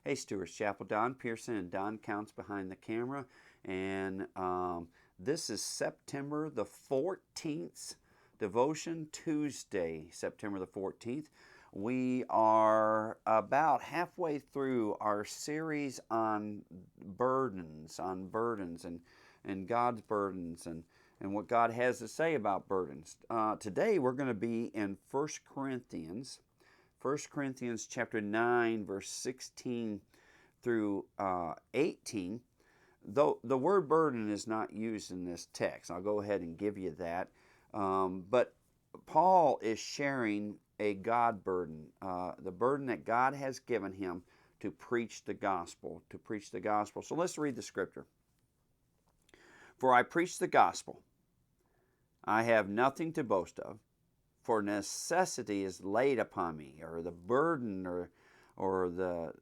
Hey, Stewart's Chapel, Don Pierson and Don Counts behind the camera. And this is September the 14th, Devotion Tuesday, September the 14th. We are about halfway through our series on burdens, and God's burdens and what God has to say about burdens. Today we're going to be in 1 Corinthians chapter 9, verse 16 through 18. Though the word burden is not used in this text, I'll go ahead and give you that. But Paul is sharing a God burden, the burden that God has given him to preach the gospel, So let's read the scripture. For I preach the gospel. I have nothing to boast of, for necessity is laid upon me, or the burden or the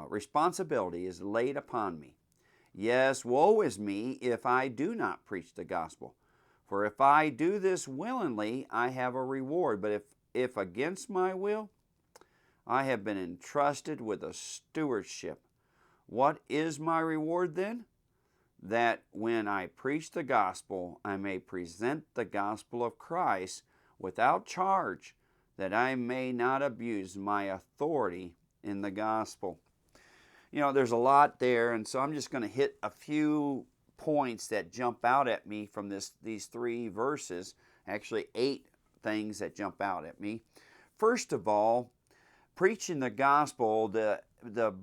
responsibility is laid upon me. Yes, woe is me if I do not preach the gospel. For if I do this willingly, I have a reward. But if against my will, I have been entrusted with a stewardship. What is my reward then? That when I preach the gospel, I may present the gospel of Christ without charge, that I may not abuse my authority in the gospel. You know, there's a lot there, and so I'm just going to hit a few points that jump out at me from these three verses. Actually, 8 things that jump out at me. First of all, preaching the gospel, the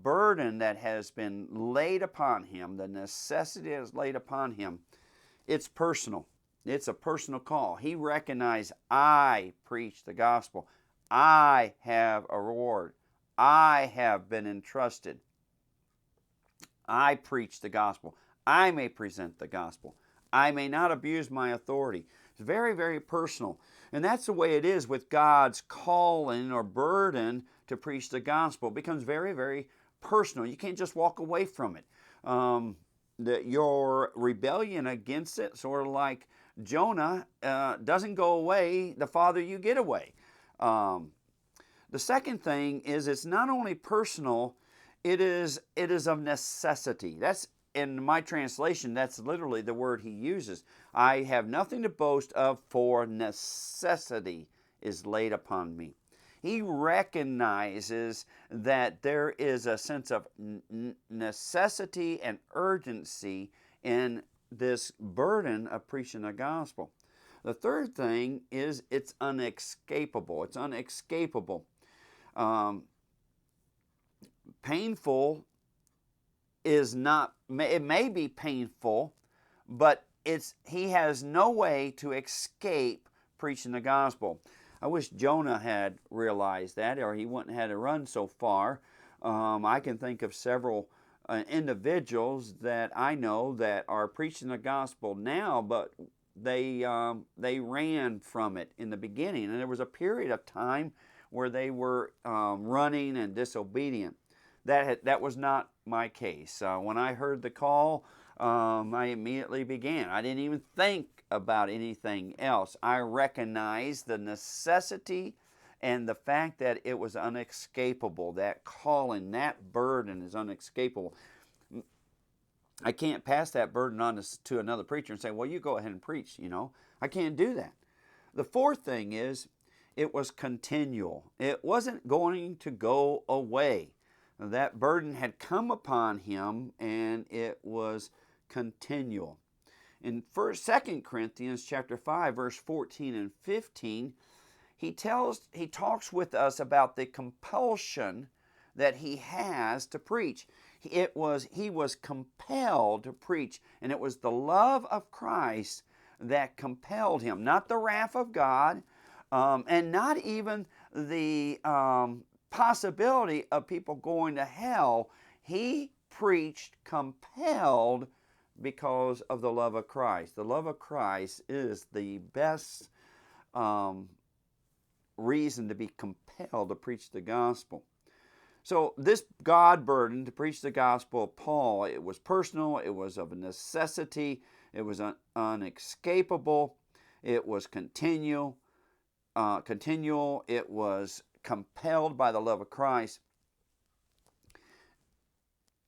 burden that has been laid upon him, the necessity that is laid upon him, it's personal. It's a personal call. He recognized, I preach the gospel. I have a reward. I have been entrusted. I preach the gospel. I may present the gospel. I may not abuse my authority. It's very, very personal. And that's the way it is with God's calling or burden to preach the gospel. It becomes very, very personal. You can't just walk away from it. Your rebellion against it, sort of like Jonah, doesn't go away the farther you get away. The second thing is it's not only personal, it is of necessity. That's in my translation, that's literally the word he uses. I have nothing to boast of, for necessity is laid upon me. He recognizes that there is a sense of necessity and urgency in this burden of preaching the gospel. The third thing is it's unescapable. It's unescapable. Painful is not, it may be painful, but he has no way to escape preaching the gospel. I wish Jonah had realized that, or he wouldn't have had to run so far. I can think of several individuals that I know that are preaching the gospel now, but they ran from it in the beginning, and there was a period of time where they were running and disobedient. That was not my case. When I heard the call, I immediately began. I didn't even think about anything else. I recognized the necessity and the fact that it was unescapable. That calling, that burden is unescapable. I can't pass that burden on to another preacher and say, well, you go ahead and preach, I can't do that. The fourth thing is it was continual. It wasn't going to go away. That burden had come upon him, and it was continual. In 2 Corinthians chapter 5, verse 14 and 15, he talks with us about the compulsion that he has to preach. He was compelled to preach, and it was the love of Christ that compelled him, not the wrath of God, and not even the possibility of people going to hell. He preached compelled because of the love of Christ. The love of Christ is the best reason to be compelled to preach the gospel. So this God burden to preach the gospel of Paul, it was personal, it was of a necessity, it was unescapable, it was continual, it was compelled by the love of Christ.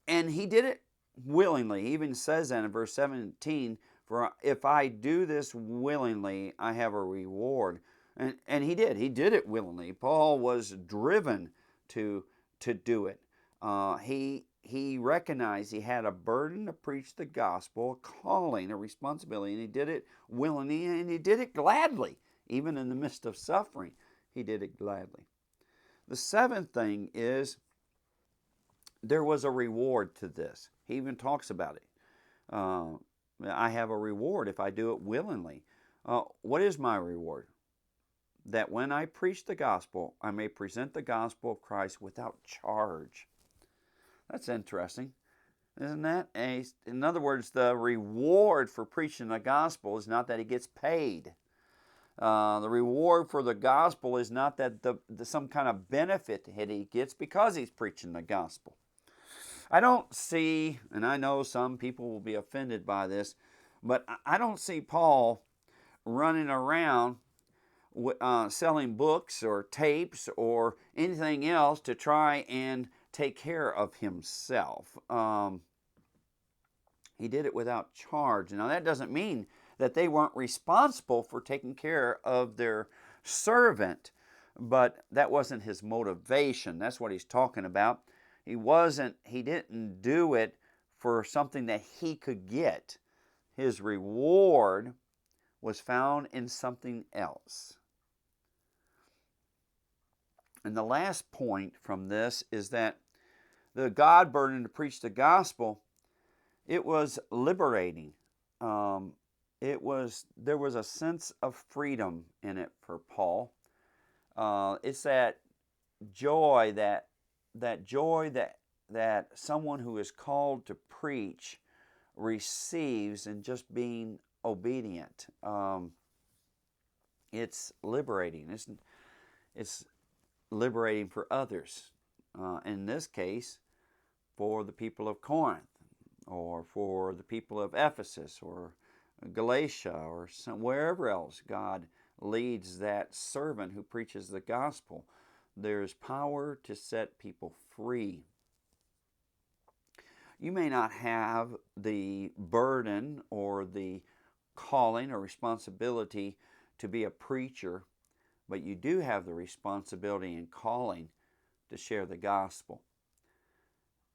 And he did it willingly. He even says that in verse 17, for if I do this willingly, I have a reward. And he did. He did it willingly. Paul was driven to do it. He recognized he had a burden to preach the gospel, a calling, a responsibility, and he did it willingly, and he did it gladly. Even in the midst of suffering, he did it gladly. The seventh thing is there was a reward to this. He even talks about it. I have a reward if I do it willingly. What is my reward? That when I preach the gospel, I may present the gospel of Christ without charge. That's interesting, isn't that? In other words, the reward for preaching the gospel is not that he gets paid. The reward for the gospel is not that some kind of benefit that he gets because he's preaching the gospel. I don't see, and I know some people will be offended by this, but I don't see Paul running around selling books or tapes or anything else to try and take care of himself. He did it without charge. Now that doesn't mean that they weren't responsible for taking care of their servant, but that wasn't his motivation. That's what he's talking about. He didn't do it for something that he could get. His reward was found in something else. And the last point from this is that the God burden to preach the gospel, it was liberating. There was a sense of freedom in it for Paul. It's that joy that someone who is called to preach receives in just being obedient. It's liberating. It's liberating for others. In this case, for the people of Corinth, or for the people of Ephesus, or Galatia, or wherever else God leads that servant who preaches the gospel. There's power to set people free. You may not have the burden or the calling or responsibility to be a preacher, but you do have the responsibility and calling to share the gospel.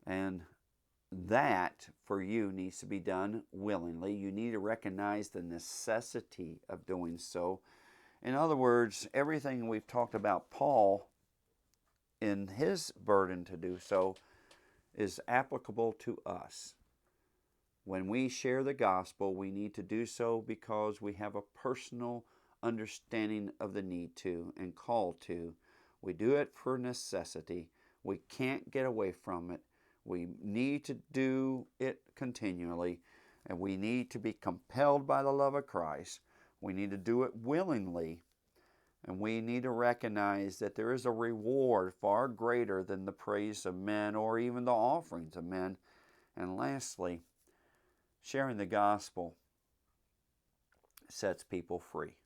And that, for you, needs to be done willingly. You need to recognize the necessity of doing so. In other words, everything we've talked about Paul in his burden to do so is applicable to us. When we share the gospel, we need to do so because we have a personal understanding of the need to and call to. We do it for necessity. We can't get away from it. We need to do it continually, and we need to be compelled by the love of Christ. We need to do it willingly, and we need to recognize that there is a reward far greater than the praise of men or even the offerings of men. And lastly, sharing the gospel sets people free.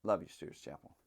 Love you, Stuarts Chapel.